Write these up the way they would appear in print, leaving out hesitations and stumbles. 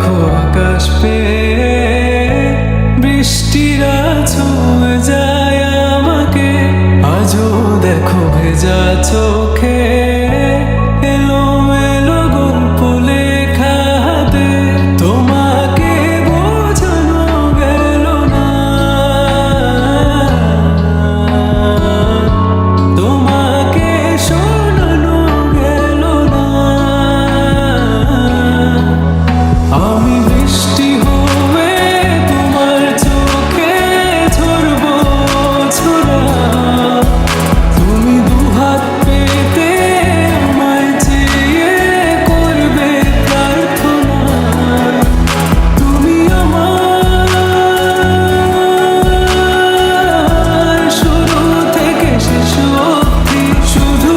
দেখো আকাশ পেয়ে বৃষ্টিরা ছুঁয়ে যায় আমাকে, আজও দেখো ভেজা চোখে এলোমেলো গল্প লেখা হাতে। তোমাকে বোঝানো গেল না, তোমাকে শোনানো গেল না। আমি বৃষ্টি হয়ে তোমার চোখে ঝরবো ছোড়া, তুমি দুহাত পেতে আমায় চেয়ে করবে প্রার্থনা। তুমি আমার শুরু থেকে শেষ অবধি, শুধু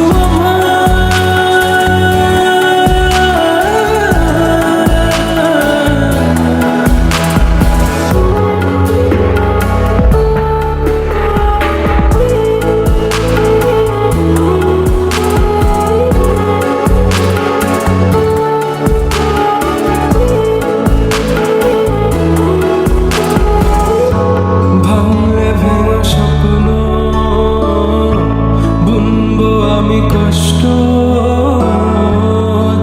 ভাঙলে ভেঙে স্বপ্ন বুনবো আমি কষ্ট,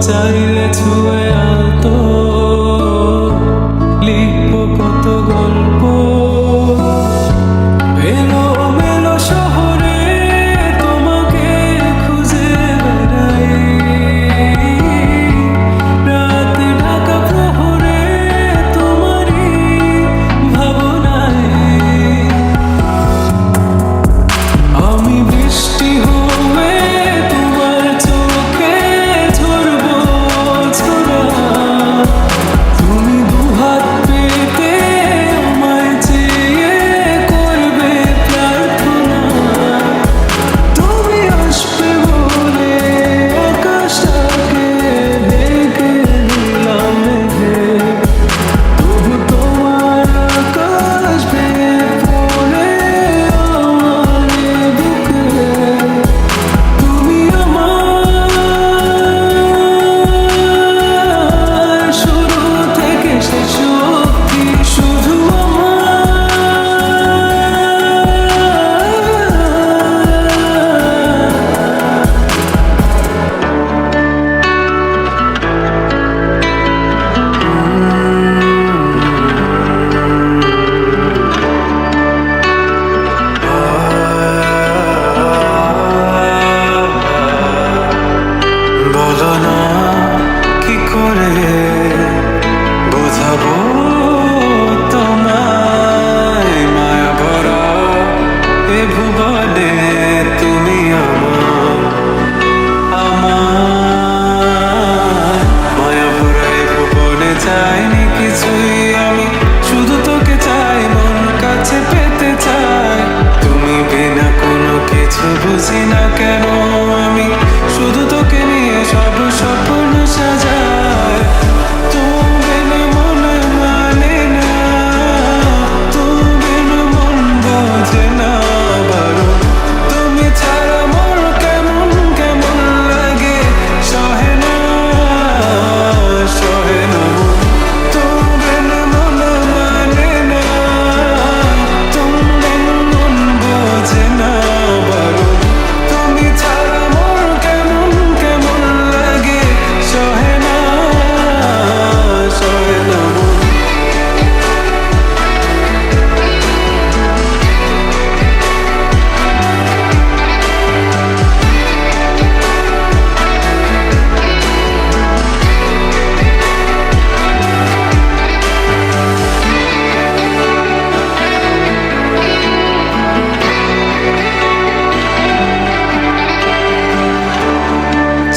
চাইলে ছুঁয়ে আলতো লিখবো কত গল্প। এলোমেলো শহরে তোমাকে খুঁজে বেড়াই, রাত ঢাকা প্রহরে তোমারই ভাবনায়। আমি বৃষ্টি হয়ে তোমার চোখে ঝরবো ছোড়া, তুমি দুহাত পেতে আমায় চেয়ে করবে প্রার্থনা। তুমি আসবে বলে আকাশটাকে ঢেকে নিলাম মেঘে, তবু তোমার আকাশ ভেঙে পড়ে আমার বুকে। তুমি আমার শুরু থেকে শেষ অবধি, শুধু বলো না কি করে বোঝাবো তোমায়, মায়া ভরা এ ভুবনে তুমি আমার, আমার মায়া ভরা এ ভুবনে চাইনি কিছুই আমি, শুধু তোকে চাই, মন কাছে পেতে চাই। তুমি বিনা কোনো কিছু বুঝি না কেন আমি, শুধু তোকে নিয়ে সব স্বপ্ন সাজাই। তুমি বিনা মন মানে না, তুমি বিনা মন বোঝে না বারো। তুমি ছাড়া মোর কেমন কেমন লাগে, সহে না সহে না মন। তুমি বিনা মন মানে না, তুমি বিনা মন বোঝে না বারো। তুমি ছাড়া মোর কেমন কেমন লাগে, সহে না সহে না মন।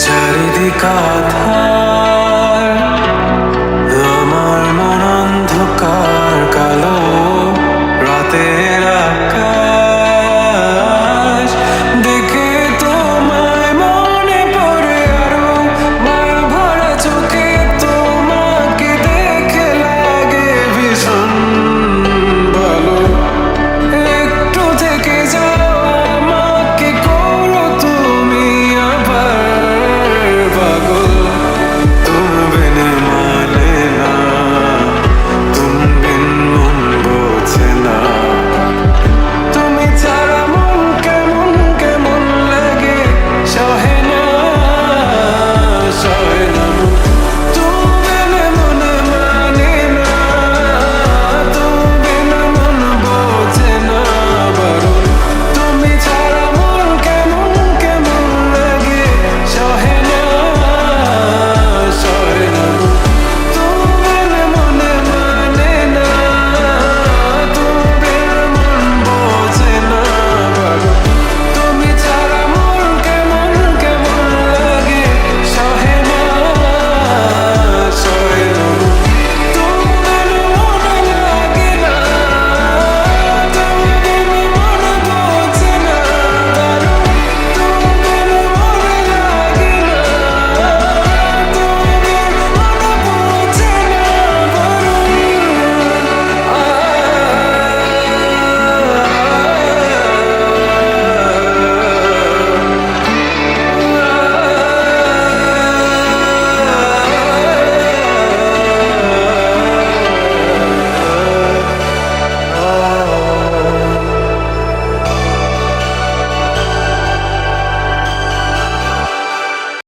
চারিদিক আধার